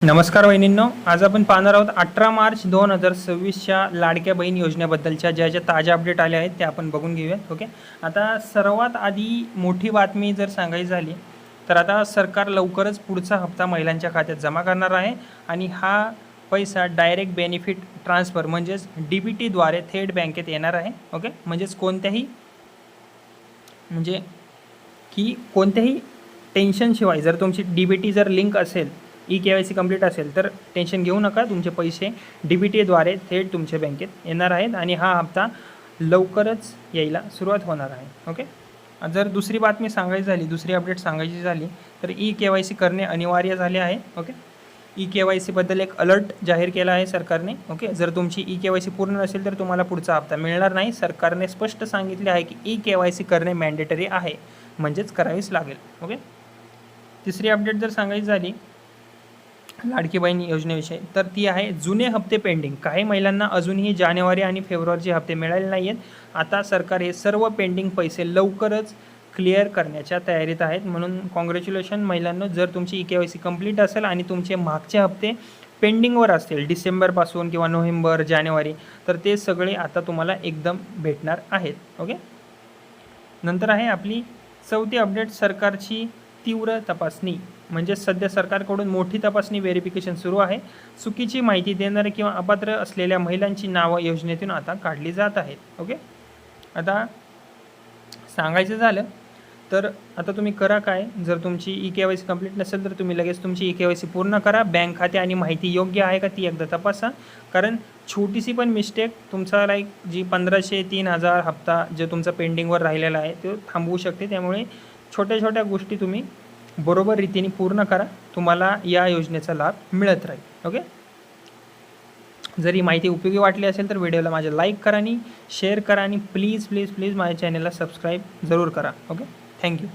नमस्कार वहिनींनो, आज आपण पाहणार आहोत 18 मार्च 2026च्या लाडक्या बहीण योजनेबद्दलच्या ज्या ताज्या अपडेट आल्या आहेत त्या आपण बघून घेऊयात. ओके, आता सर्वात आधी मोठी बातमी जर सांगायची झाली तर आता सरकार लवकरच पुढचा हप्ता महिलांच्या खात्यात जमा करणार आहे आणि हा पैसा डायरेक्ट बेनिफिट ट्रान्सफर म्हणजेच DBTद्वारे थेट बँकेत येणार आहे. ओके, म्हणजेच कोणत्याही टेन्शनशिवाय जर तुमची DBT जर लिंक असेल, KYC कंप्लीट असेल तर टेन्शन घेऊ नका, तुमचे पैसे DBTद्वारे थेट तुमच्या बँकेत येणार आहेत आणि हा हप्ता लवकरच यायला सुरुवात होणार आहे. ओके, जर दुसरी बातमी सांगायची झाली, दुसरी अपडेट सांगायची झाली तर KYC करणे अनिवार्य झाले आहे. ओके, KYCबद्दल एक अलर्ट जाहीर केला आहे सरकारने. ओके, जर तुमची KYC पूर्ण नसेल तर तुम्हाला पुढचा हप्ता मिळणार नाही. सरकारने स्पष्ट सांगितले आहे की KYC करणे मॅन्डेटरी आहे, म्हणजेच करावीच लागेल. ओके, तिसरी अपडेट जर सांगायची झाली लाडकी बहीण योजनेविषयी तर ती आहे जुने हप्ते पेंडिंग. काही महिलांना अजूनही जानेवारी आणि फेब्रुवारीचे हप्ते मिळाले नाही आहेत. आता सरकार हे सर्व पेंडिंग पैसे लवकरच क्लिअर करण्याच्या तयारीत आहेत. म्हणून कॉंग्रॅच्युलेशन महिलांनो, जर तुमची KYC कंप्लीट असेल आणि तुमचे मागचे हप्ते पेंडिंगवर असतील डिसेंबरपासून किंवा नोव्हेंबर जानेवारी तर ते सगळे आता तुम्हाला एकदम भेटणार आहेत. ओके, नंतर आहे आपली चौथी अपडेट, सरकारची तीव्र तपासणी. म्हणजे सध्या सरकारकडून मोठी तपासणी व्हेरिफिकेशन सुरू आहे. चुकीची माहिती देणारे किंवा अपात्र असलेल्या महिलांची नावं योजनेतून आता काढली जात आहेत. ओके, आता सांगायचं झालं तर आता तुम्ही करा काय, जर तुमची KYC कंप्लीट नसेल तर तुम्ही लगेच तुमची KYC पूर्ण करा. बँक खाते आणि माहिती योग्य आहे का ती एकदा तपासा, कारण छोटीशी पण मिस्टेक तुमचा जी 1500 3000 हप्ता जो तुमचा पेंडिंगवर राहिलेला आहे तो थांबवू शकते. त्यामुळे छोट्या छोट्या गोष्टी तुम्ही बरोबर रीतीने पूर्ण करा, तुम्हाला या योजनेचा लाभ मिळत राहील. ओके, जर ही माहिती उपयोगी वाटली असेल तर व्हिडिओला माझ्या लाईक करा आणि शेअर करा आणि प्लीज प्लीज प्लीज माझ्या चॅनलला सबस्क्राईब जरूर करा. Okay, thank you.